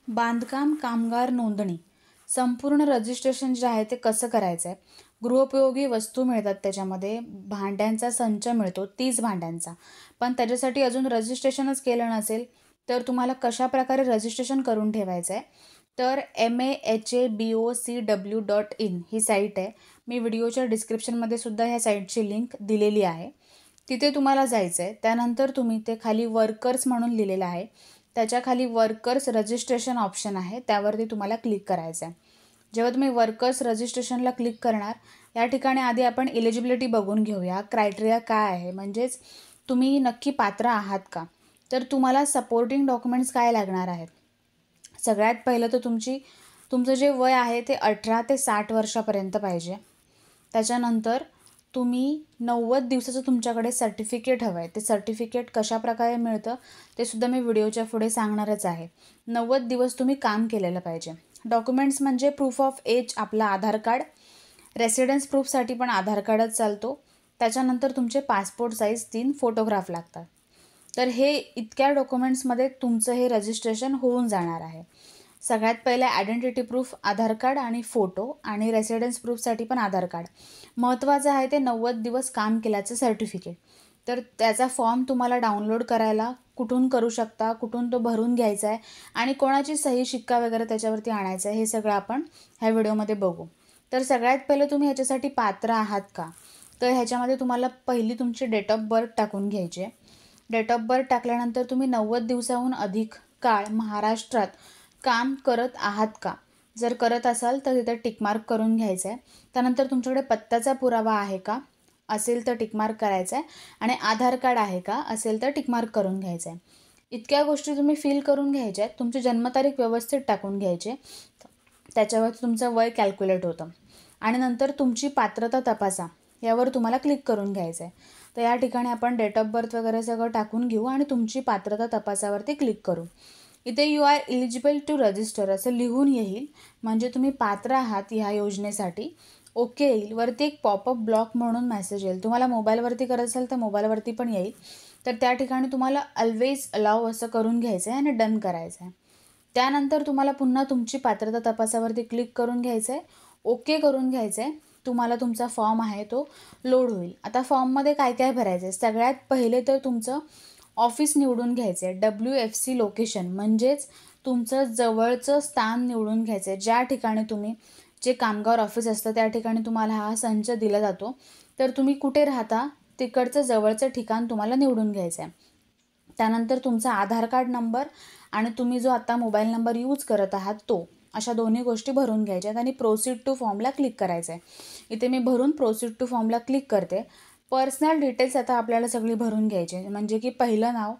बांधकाम कामगार नोंदणी संपूर्ण रजिस्ट्रेशन जे आहे ते कसं करायचं आहे. गृहोपयोगी वस्तू मिळतात, त्याच्यामध्ये भांड्यांचा संच मिळतो 30 भांड्यांचा. पण त्याच्यासाठी अजून रजिस्ट्रेशनच केलं नसेल तर तुम्हाला कशाप्रकारे रजिस्ट्रेशन करून ठेवायचं आहे. तर MAHABOCW.in ही साईट आहे. मी व्हिडिओच्या डिस्क्रिप्शनमध्ये सुद्धा ह्या साईटची लिंक दिलेली आहे. तिथे तुम्हाला जायचं आहे. त्यानंतर तुम्ही ते खाली वर्कर्स म्हणून लिहिलेलं आहे, त्याच्या खाली वर्कर्स रजिस्ट्रेशन ऑप्शन आहे, त्यावरती तुम्हाला क्लिक करायचं आहे. जेव्हा तुम्ही वर्कर्स रजिस्ट्रेशनला क्लिक करणार, या ठिकाणी आधी आपण एलिजिबिलिटी बघून घेऊया. क्रायटेरिया काय आहे, म्हणजेच तुम्ही नक्की पात्र आहात का. तर तुम्हाला सपोर्टिंग डॉक्युमेंट्स काय लागणार आहेत. सगळ्यात पहिलं तर तुमचं जे वय आहे ते 18 ते 60 वर्षापर्यंत पाहिजे. त्याच्यानंतर तुम्ही 90 दिवसाचं तुमच्याकडे सर्टिफिकेट हवं आहे. ते सर्टिफिकेट कशाप्रकारे मिळतं ते सुद्धा मी व्हिडिओच्या पुढे सांगणारच आहे. 90 दिवस तुम्ही काम केलेलं पाहिजे. डॉक्युमेंट्स म्हणजे प्रूफ ऑफ एज, आपला आधार कार्ड. रेसिडेन्स प्रूफसाठी पण आधार कार्डच चालतो. त्याच्यानंतर तुमचे पासपोर्ट साईज 3 फोटोग्राफ लागतात. तर हे इतक्या डॉक्युमेंट्समध्ये तुमचं हे रजिस्ट्रेशन होऊन जाणार आहे. सगळ्यात पहिले आयडेंटिटी प्रूफ आधार कार्ड आणि फोटो, आणि रेसिडेन्स प्रूफसाठी पण आधार कार्ड. महत्त्वाचं आहे ते 90 दिवस काम केल्याचं सर्टिफिकेट. तर त्याचा फॉर्म तुम्हाला डाउनलोड करायला कुठून करू शकता, कुठून तो भरून घ्यायचा आहे आणि कोणाची सही शिक्का वगैरे त्याच्यावरती आणायचा आहे, हे सगळं आपण ह्या व्हिडिओमध्ये बघू. तर सगळ्यात पहिलं तुम्ही ह्याच्यासाठी पात्र आहात का. तर ह्याच्यामध्ये तुम्हाला पहिली तुमची डेट ऑफ बर्थ टाकून घ्यायची आहे. डेट ऑफ बर्थ टाकल्यानंतर तुम्ही 90 दिवसाहून अधिक काळ महाराष्ट्रात काम करत आहात का. जर करत असाल तर तिथे टिकमार्क करून घ्यायचं आहे. त्यानंतर तुमच्याकडे पत्त्याचा पुरावा आहे का, असेल तर टिकमार्क करायचा आहे. आणि आधार कार्ड आहे का, असेल तर टिकमार्क करून घ्यायचं आहे. इतक्या गोष्टी तुम्ही फिल करून घ्यायच्या आहेत. तुमची जन्मतारीख व्यवस्थित टाकून घ्यायची, त्याच्यावर तुमचं वय कॅल्क्युलेट होतं. आणि नंतर तुमची पात्रता तपासा यावर तुम्हाला क्लिक करून घ्यायचं आहे. तर या ठिकाणी आपण डेट ऑफ बर्थ वगैरे सगळं टाकून घेऊ आणि तुमची पात्रता तपासावरती क्लिक करू. इथे you are eligible to register असं लिहून येईल, म्हणजे तुम्ही पात्र आहात ह्या योजनेसाठी. ओके येईल. वरती एक पॉपअप ब्लॉक म्हणून मेसेज येईल. तुम्हाला मोबाईलवरती करत असाल तर मोबाईलवरती पण येईल. तर त्या ठिकाणी तुम्हाला ऑलवेज अलाव असं करून घ्यायचं आहे आणि डन करायचं आहे. त्यानंतर तुम्हाला पुन्हा तुमची पात्रता तपासावरती क्लिक करून घ्यायचं आहे, ओके करून घ्यायचं आहे. तुम्हाला तुमचा फॉर्म आहे तो लोड होईल. आता फॉर्ममध्ये काय काय भरायचं आहे. सगळ्यात पहिले तर तुमचं ऑफिस निवडून घ्यायचं आहे. WFC लोकेशन म्हणजेच तुमचं जवळचं स्थान निवडून घ्यायचं आहे. ज्या ठिकाणी तुम्ही जे कामगार ऑफिस असतं त्या ठिकाणी तुम्हाला हा संच दिला जातो. तर तुम्ही कुठे राहता तिकडचं जवळचं ठिकाण तुम्हाला निवडून घ्यायचं आहे. त्यानंतर तुमचा आधार कार्ड नंबर आणि तुम्ही जो आता मोबाईल नंबर यूज करत आहात तो, अशा दोन्ही गोष्टी भरून घ्यायच्या आहेत आणि प्रोसीड टू फॉर्मला क्लिक करायचं आहे. इथे मी भरून प्रोसीड टू फॉर्मला क्लिक करते. पर्सनल डिटेल्स आता आपल्याला सगळी भरून घ्यायची, म्हणजे की पहिलं नाव,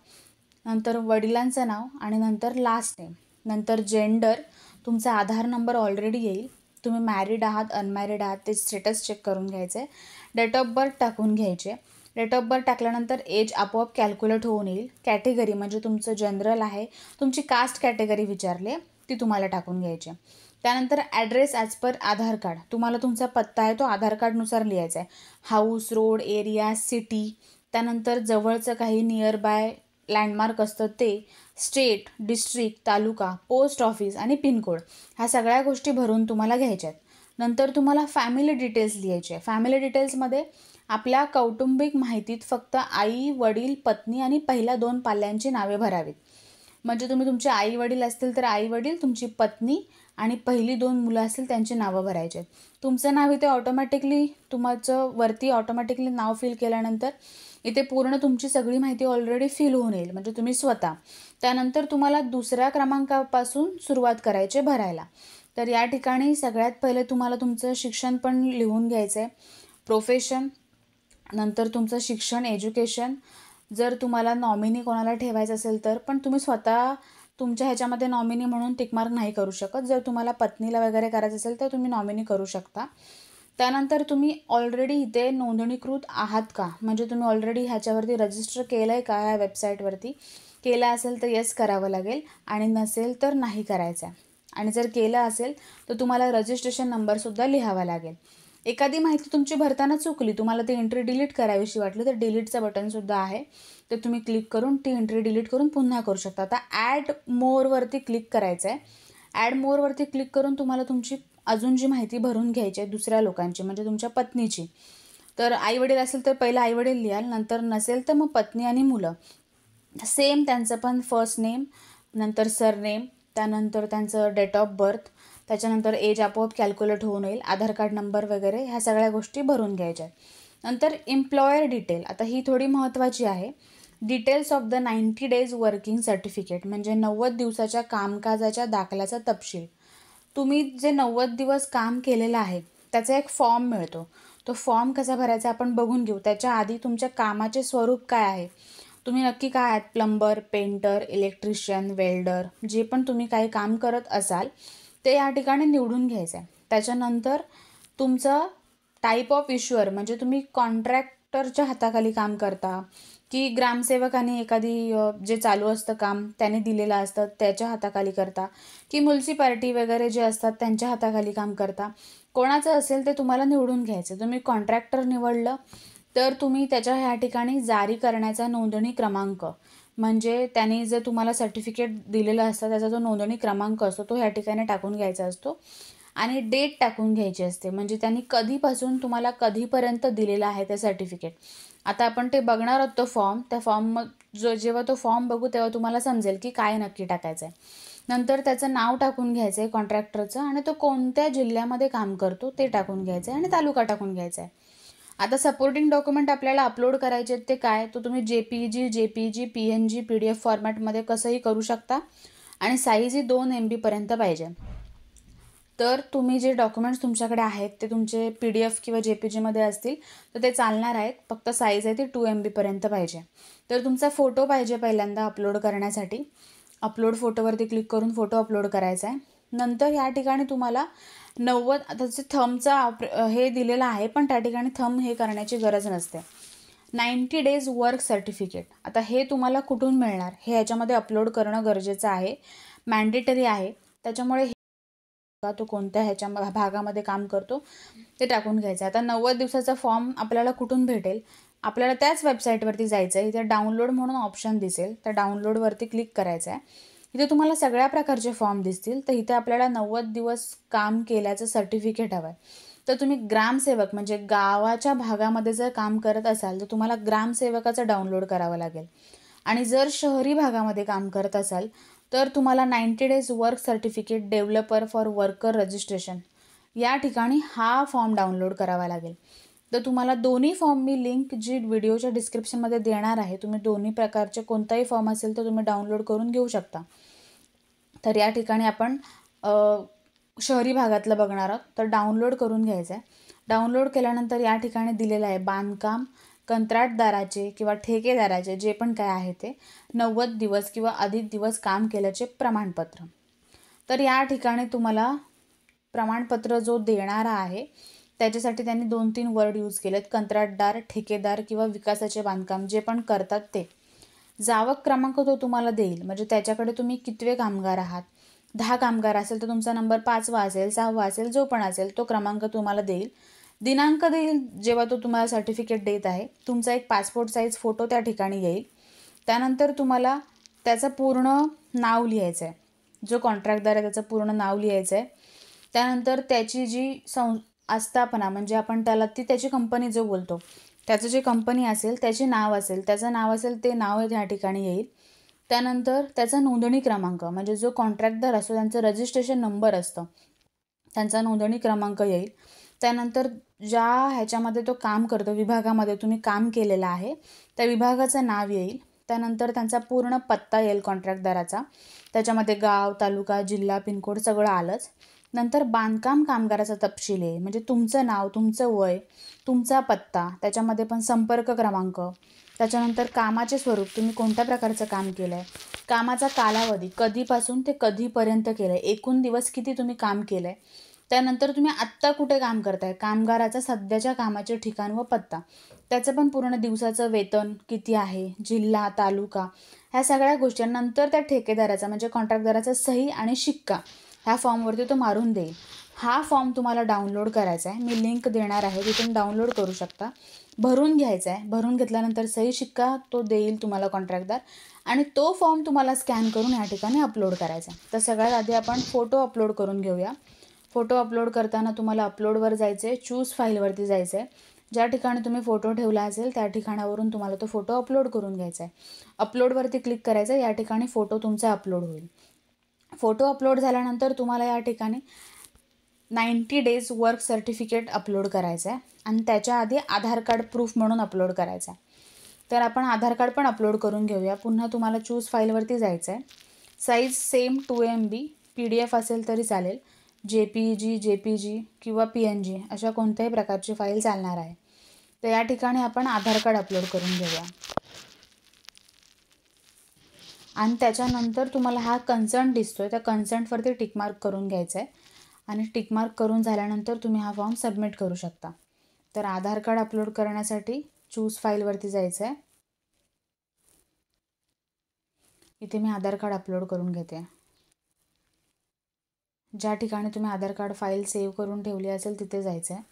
नंतर वडिलांचं नाव आणि नंतर लास्ट नेम, नंतर जेंडर. तुमचा आधार नंबर ऑलरेडी येईल. तुम्ही मॅरिड आहात अनमॅरिड आहात ते स्टेटस चेक करून घ्यायचं आहे. डेट ऑफ बर्थ टाकून घ्यायचे. डेट ऑफ बर्थ टाकल्यानंतर एज आपोआप कॅल्क्युलेट होऊन येईल. कॅटेगरी म्हणजे तुमचं जनरल आहे, तुमची कास्ट कॅटेगरी विचारले ती तुम्हाला टाकून घ्यायची. त्यानंतर ॲड्रेस ॲज पर आधार कार्ड, तुम्हाला तुमचा पत्ता आहे तो आधार कार्डनुसार लिहायचा आहे. House, road, area, city. त्यानंतर जवळचं काही नियर बाय लँडमार्क असतं ते, स्टेट, डिस्ट्रिक्ट, तालुका, पोस्ट ऑफिस आणि पिनकोड, ह्या सगळ्या गोष्टी भरून तुम्हाला घ्यायच्या आहेत. नंतर तुम्हाला फॅमिली डिटेल्स लिहायचे आहे. फॅमिली डिटेल्समध्ये आपल्या कौटुंबिक माहितीत फक्त आई, वडील, पत्नी आणि पहिल्या 2 पाल्यांची नावे भरावीत. म्हणजे तुम्ही तुमचे आई वडील असतील तर आई वडील, तुमची पत्नी आणि पहिली 2 मुलं असतील त्यांची नावं भरायचे आहेत. तुमचं नाव इथे ऑटोमॅटिकली तुमचं वरती ऑटोमॅटिकली नाव फिल केल्यानंतर इथे पूर्ण तुमची सगळी माहिती ऑलरेडी फिल होऊन येईल, म्हणजे तुम्ही स्वतः. त्यानंतर तुम्हाला दुसऱ्या क्रमांकापासून सुरुवात करायची भरायला. तर या ठिकाणी सगळ्यात पहिले तुम्हाला तुमचं शिक्षण पण लिहून घ्यायचं आहे, प्रोफेशन, नंतर तुमचं शिक्षण एज्युकेशन. जर तुम्हाला नॉमिनी कोणाला ठेवायचं असेल तर, पण तुम्ही स्वतः तुमच्या ह्याच्यामध्ये नॉमिनी म्हणून टिकमार्क नाही करू शकत. जर तुम्हाला पत्नीला वगैरे करायचं असेल तर तुम्ही नॉमिनी करू शकता. त्यानंतर तुम्ही ऑलरेडी इथे नोंदणीकृत आहात का, म्हणजे तुम्ही ऑलरेडी ह्याच्यावरती रजिस्टर केलं आहे का, ह्या वेबसाईटवरती केलं असेल तर येस करावं लागेल आणि नसेल तर नाही करायचं आहे. आणि जर केलं असेल तर तुम्हाला रजिस्ट्रेशन नंबरसुद्धा लिहावा लागेल. एखादी माहिती तुमची भरताना चुकली, तुम्हाला ती एंट्री डिलीट करावीशी वाटली, तर डिलीटचं बटनसुद्धा आहे, ते तुम्ही क्लिक करून ती एंट्री डिलीट करून पुन्हा करू शकता. आता ॲड मोरवरती क्लिक करायचं आहे. ॲड मोरवरती क्लिक करून तुम्हाला तुमची अजून जी माहिती भरून घ्यायची आहे दुसऱ्या लोकांची, म्हणजे तुमच्या पत्नीची. तर आईवडील असेल तर पहिलं आईवडील लिहाल, नंतर नसेल तर मग पत्नी आणि मुलं. सेम त्यांचं पण फर्स्ट नेम, नंतर सरनेम, त्यानंतर त्यांचं डेट ऑफ बर्थ, त्याच्यानंतर एज आपोआप कॅल्क्युलेट होऊन येईल, आधार कार्ड नंबर वगैरे ह्या सगळ्या गोष्टी भरून घ्यायच्या आहेत. नंतर एम्प्लॉयर डिटेल, आता ही थोडी महत्त्वाची आहे. Details of the 90 days working certificate, म्हणजे 90 दिवसाच्या कामकाजाच्या दाखल्याचा तपशील. तुम्ही जे 90 दिवस काम केलेलं आहे त्याचा एक फॉर्म मिळतो. तो फॉर्म कसा भरायचा आपण बघून घेऊ. त्याच्या आधी तुमच्या कामाचे स्वरूप काय आहे, तुम्ही नक्की काय आहात, प्लंबर, पेंटर, इलेक्ट्रिशियन, वेल्डर, जे पण तुम्ही काही काम करत असाल ते या ठिकाणी निवडून घ्यायचं आहे. त्याच्यानंतर तुमचं टाईप ऑफ इश्युअर, म्हणजे तुम्ही कॉन्ट्रॅक्टरच्या हाताखाली काम करता की ग्रामसेवकाने एखादी जे चालू असतं काम त्याने दिलेलं असतं त्याच्या हाताखाली करता, की म्युन्सिपाल्टी वगैरे जे असतात त्यांच्या हाताखाली काम करता. कोणाचं असेल ते तुम्हाला निवडून घ्यायचं. तुम्ही कॉन्ट्रॅक्टर निवडलं तर तुम्ही त्याच्या ह्या ठिकाणी जारी करण्याचा नोंदणी क्रमांक, म्हणजे त्यांनी जर तुम्हाला सर्टिफिकेट दिलेलं असतं त्याचा जो नोंदणी क्रमांक असतो तो ह्या ठिकाणी टाकून घ्यायचा असतो. आणि डेट टाकून घ्यायची असते, म्हणजे त्यांनी कधीपासून तुम्हाला कधीपर्यंत दिलेलं आहे ते सर्टिफिकेट. आता आपण ते बघणार आहोत तो फॉर्म. त्या फॉर्म जेव्हा तो फॉर्म बघू तेव्हा तुम्हाला समजेल की काय नक्की टाकायचं आहे. नंतर त्याचं नाव टाकून घ्यायचं आहे कॉन्ट्रॅक्टरचं, आणि तो कोणत्या जिल्ह्यामध्ये काम करतो ते टाकून घ्यायचं आहे, आणि तालुका टाकून घ्यायचा आहे. आता सपोर्टिंग डॉक्युमेंट आपल्याला अपलोड करायचे आहेत ते काय, तो तुम्ही JPG, PNG, PDF फॉर्मॅटमध्ये कसंही करू शकता, आणि साईज ही 2 MB पर्यंत पाहिजे. तर तुम्ही जे डॉक्युमेंट्स तुमच्याकडे आहेत ते तुमचे PDF किंवा JPGमध्ये असतील तर ते चालणार आहेत. फक्त साईज आहे ती 2 MB पर्यंत पाहिजे. तर तुमचा फोटो पाहिजे पहिल्यांदा अपलोड करण्यासाठी. अपलोड फोटोवरती क्लिक करून फोटो अपलोड करायचा आहे. नंतर या ठिकाणी तुम्हाला 90, आता जे थंबचा हे दिलेलं आहे पण त्या ठिकाणी थंब हे करण्याची गरज नसते. 90 डेज वर्क सर्टिफिकेट, आता हे तुम्हाला कुठून मिळणार, हे ह्याच्यामध्ये अपलोड करणं गरजेचं आहे, मॅन्डेटरी आहे. त्याच्यामुळे तो कोणत्या ह्याच्या भागामध्ये काम करतो ते टाकून घ्यायचं. आता 90 दिवसाचा फॉर्म आपल्याला कुठून भेटेल, आपल्याला त्याच वेबसाईटवरती जायचं आहे. इथे डाउनलोड म्हणून ऑप्शन दिसेल, त्या डाउनलोडवरती क्लिक करायचं आहे. इथे तुम्हाला सगळ्या प्रकारचे फॉर्म दिसतील. तर इथे आपल्याला 90 दिवस काम केल्याचं सर्टिफिकेट हवं आहे. तर तुम्ही ग्रामसेवक, म्हणजे गावाच्या भागामध्ये जर काम करत असाल तर तुम्हाला ग्रामसेवकाचं डाउनलोड करावं लागेल, आणि जर शहरी भागामध्ये काम करत असाल तर तुम्हाला 90 days work certificate developer for worker registration या ठिकाणी हा फॉर्म डाउनलोड करावा लागेल. तर तुम्हाला दोन्ही फॉर्म मी लिंक जी व्हिडिओच्या डिस्क्रिप्शनमध्ये देणार आहे, तुम्ही दोन्ही प्रकारचे कोणताही फॉर्म असेल तर तुम्ही डाउनलोड करून घेऊ शकता. तर या ठिकाणी आपण शहरी भागातलं बघणार आहोत. तर डाउनलोड करून घ्यायचं आहे. डाउनलोड केल्यानंतर या ठिकाणी दिलेलं आहे बांधकाम कंत्राटदाराचे किंवा ठेकेदाराचे जे पण काय आहे ते 90 दिवस किंवा अधिक दिवस काम केल्याचे प्रमाणपत्र. तर या ठिकाणी तुम्हाला प्रमाणपत्र जो देणारा आहे त्याच्यासाठी त्यांनी 2-3 वर्ड यूज केलेत, कंत्राटदार, ठेकेदार किंवा विकासाचे बांधकाम जे पण करतात ते. जावक क्रमांक तो तुम्हाला देईल, म्हणजे त्याच्याकडे तुम्ही कितवे कामगार आहात. 10 कामगार असेल तर तुमचा नंबर 5वा असेल, 6वा असेल, जो पण असेल तो क्रमांक तुम्हाला देईल. दिनांक देईल जेव्हा तो तुम्हाला सर्टिफिकेट देत आहे. तुमचा एक पासपोर्ट साईज फोटो त्या ठिकाणी येईल. त्यानंतर तुम्हाला त्याचं पूर्ण नाव लिहायचं आहे, जो कॉन्ट्रॅक्टदार आहे त्याचं पूर्ण नाव लिहायचं आहे. त्यानंतर त्याची जी आस्थापना, म्हणजे आपण त्याला त्याची कंपनी जो बोलतो त्याचं जे कंपनी असेल त्याचे नाव असेल, त्याचं नाव असेल ते नाव त्या ठिकाणी येईल. त्यानंतर त्याचा नोंदणी क्रमांक, म्हणजे जो कॉन्ट्रॅक्टदार असतो त्यांचं रजिस्ट्रेशन नंबर असतं, त्यांचा नोंदणी क्रमांक येईल. त्यानंतर ज्या ह्याच्यामध्ये तो काम करतो, विभागामध्ये तुम्ही काम केलेलं आहे त्या विभागाचं नाव येईल. त्यानंतर त्यांचा पूर्ण पत्ता येईल कॉन्ट्रॅक्टदाराचा, त्याच्यामध्ये गाव, तालुका, जिल्हा, पिनकोड सगळं आलंच. नंतर बांधकाम कामगाराचा तपशील आहे, म्हणजे तुमचं नाव, तुमचं वय, तुमचा पत्ता, त्याच्यामध्ये पण संपर्क क्रमांक. त्याच्यानंतर कामाचे स्वरूप, तुम्ही कोणत्या प्रकारचं काम केलं आहे, कामाचा कालावधी, कधीपासून ते कधीपर्यंत केलं आहे, एकूण दिवस किती तुम्ही काम केलं आहे. त्यानंतर तुम्ही आत्ता कुठे काम करताय, कामगाराचा सध्याच्या कामाचे ठिकाण व पत्ता, त्याचं पण पूर्ण दिवसाचं वेतन किती आहे, जिल्हा, तालुका, ह्या सगळ्या गोष्टी. नंतर त्या ठेकेदाराचा म्हणजे कॉन्ट्रॅक्टदाराचा सही आणि शिक्का ह्या फॉर्मवरती तो मारून देईल. हा फॉर्म तुम्हाला डाउनलोड करायचा आहे. मी लिंक देणार आहे, तिथून डाउनलोड करू शकता. भरून घ्यायचा आहे. भरून घेतल्यानंतर सही शिक्का तो देईल तुम्हाला कॉन्ट्रॅक्टदार आणि तो फॉर्म तुम्हाला स्कॅन करून या ठिकाणी अपलोड करायचा आहे. तर सगळ्यात आधी आपण फोटो अपलोड करून घेऊया. फोटो अपलोड करताना तुम्हाला अपलोडवर जायचं आहे, चूज फाईलवरती जायचं आहे. ज्या ठिकाणी तुम्ही फोटो ठेवला असेल त्या ठिकाणावरून तुम्हाला तो फोटो अपलोड करून घ्यायचा आहे. अपलोडवरती क्लिक करायचं आहे. या ठिकाणी फोटो तुमचा अपलोड होईल. फोटो अपलोड झाल्यानंतर तुम्हाला या ठिकाणी 90 डेज वर्क सर्टिफिकेट अपलोड करायचं आहे आणि त्याच्या आधी आधार कार्ड प्रूफ म्हणून अपलोड करायचं आहे. तर आपण आधार कार्ड पण अपलोड करून घेऊया. पुन्हा तुम्हाला चूज फाईलवरती जायचं आहे. साईज सेम 2 MB PDF असेल तरी चालेल. JPG किंवा PNG अशा कोणत्याही प्रकारची फाईल चालणार आहे. तर या ठिकाणी आपण आधार कार्ड अपलोड करून घेऊया आणि त्याच्यानंतर तुम्हाला हा कन्सर्ट दिसतोय, त्या कन्सर्टवरती टिकमार्क करून घ्यायचं आहे आणि टिकमार्क करून झाल्यानंतर तुम्ही हा फॉर्म सबमिट करू शकता. तर आधार कार्ड अपलोड करण्यासाठी चूज फाईलवरती जायचं आहे. इथे मी आधार कार्ड अपलोड करून घेते. ज्या ठिकाणी तुम्ही आधार कार्ड फाईल सेव्ह करून ठेवली असेल तिथे जायचं आहे.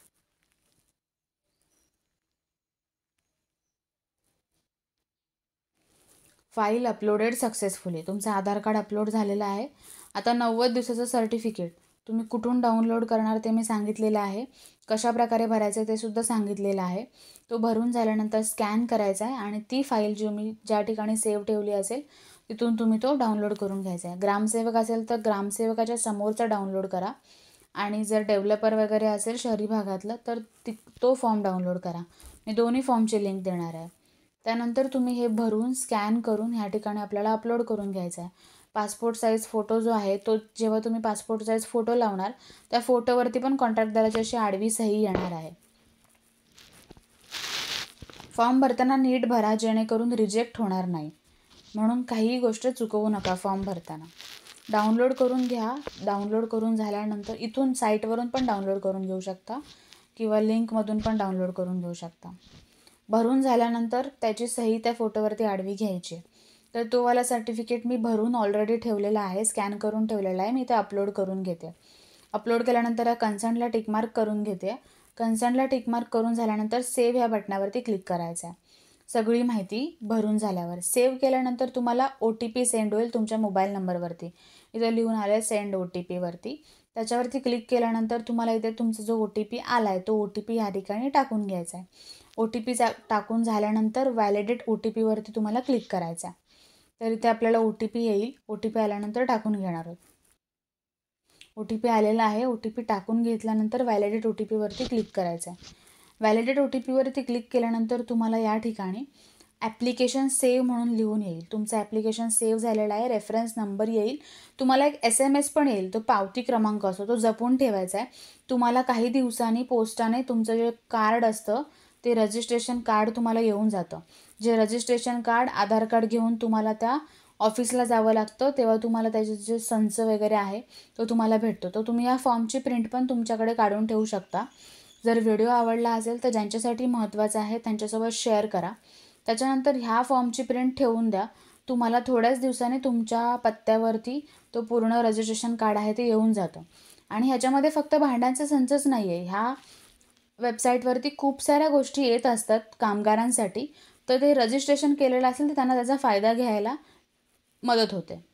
File uploaded successfully. तुमचं आधार कार्ड अपलोड झालेलं आहे. आता 90 दिवसाचं सर्टिफिकेट तुम्ही कुठून डाउनलोड करणार ते मी सांगितलेलं आहे. कशाप्रकारे भरायचं ते सुद्धा सांगितलेलं आहे. तो भरून झाल्यानंतर स्कॅन करायचा आहे आणि ती फाईल ज्या ठिकाणी सेव्ह ठेवली असेल तिथून तुम्ही तो डाउनलोड करून घ्यायचा आहे. ग्रामसेवक असेल तर ग्रामसेवकाच्या समोरचा डाउनलोड करा आणि जर डेव्हलपर वगैरे असेल शहरी भागातलं तर तो फॉर्म डाउनलोड करा. मी दोन्ही फॉर्मची लिंक देणार आहे. त्यानंतर तुम्ही हे भरून स्कॅन करून ह्या ठिकाणी आपल्याला अपलोड करून घ्यायचं आहे. पासपोर्ट साईज फोटो जो आहे तो जेव्हा तुम्ही पासपोर्ट साईज फोटो लावणार त्या फोटोवरती पण कॉन्ट्रॅक्टदाराची अशी आडवी सही येणार आहे. फॉर्म भरताना नीट भरा जेणेकरून रिजेक्ट होणार नाही. म्हणून काहीही गोष्ट चुकवू नका फॉर्म भरताना. डाउनलोड करून घ्या. डाउनलोड करून झाल्यानंतर इथून साईटवरून पण डाउनलोड करून घेऊ शकता किंवा लिंकमधून पण डाउनलोड करून घेऊ शकता. भरून झाल्यानंतर त्याची सही त्या फोटोवरती आडवी घ्यायची. तर तो वाला सर्टिफिकेट मी भरून ऑलरेडी ठेवलेला आहे, स्कॅन करून ठेवलेला आहे. मी ते अपलोड करून घेते. अपलोड केल्यानंतर या कन्सर्टला टिकमार्क करून घेते. कन्सर्टला टिकमार्क करून झाल्यानंतर सेव्ह ह्या बटनावरती क्लिक करायचं आहे. सगळी माहिती भरून झाल्यावर सेव्ह केल्यानंतर तुम्हाला OTP सेंड होईल तुमच्या मोबाईल नंबरवरती. इथं लिहून आलं आहे सेंड OTP वरती. त्याच्यावरती क्लिक केल्यानंतर तुम्हाला इथे तुमचा जो OTP आला आहे तो OTP या ठिकाणी टाकून घ्यायचा आहे. OTP टाकून झाल्यानंतर व्हॅलिडेट OTP वरती तुम्हाला क्लिक करायचं आहे. तर इथे आपल्याला OTP येईल. OTP आल्यानंतर टाकून घेणार आहोत. OTP आलेला आहे. OTP टाकून घेतल्यानंतर व्हॅलिडेट OTP वरती क्लिक करायचं आहे. व्हॅलिडेट OTP वरती क्लिक केल्यानंतर तुम्हाला या ठिकाणी ॲप्लिकेशन सेव्ह म्हणून लिहून येईल. तुमचं ॲप्लिकेशन सेव्ह झालेलं आहे. रेफरन्स नंबर येईल. तुम्हाला एक SMS पण येईल. तो पावती क्रमांक असतो तो जपून ठेवायचा आहे. तुम्हाला काही दिवसांनी पोस्टाने तुमचं जे कार्ड असतं ते रजिस्ट्रेशन कार्ड तुम्हाला येऊन जातं. जे रजिस्ट्रेशन कार्ड आधार कार्ड घेऊन तुम्हाला त्या ऑफिसला जावं लागतं तेव्हा तुम्हाला त्याचे जे संच वगैरे आहे तो तुम्हाला भेटतो. तो तुम्ही या फॉर्मची प्रिंट पण तुमच्याकडे काढून ठेवू शकता. जर व्हिडिओ आवडला असेल तर ज्यांच्यासाठी महत्त्वाचं आहे त्यांच्यासोबत शेअर करा. त्याच्यानंतर ह्या फॉर्मची प्रिंट ठेवून द्या. तुम्हाला थोड्याच दिवसांनी तुमच्या पत्त्यावरती तो पूर्ण रजिस्ट्रेशन कार्ड आहे ते येऊन जातं. आणि ह्याच्यामध्ये फक्त भांड्यांचा संचच नाही आहे. ह्या वेबसाईटवरती खूप साऱ्या गोष्टी येत असतात कामगारांसाठी. तर ते रजिस्ट्रेशन केलेलं असेल तर त्यांना त्याचा फायदा घ्यायला मदत होते.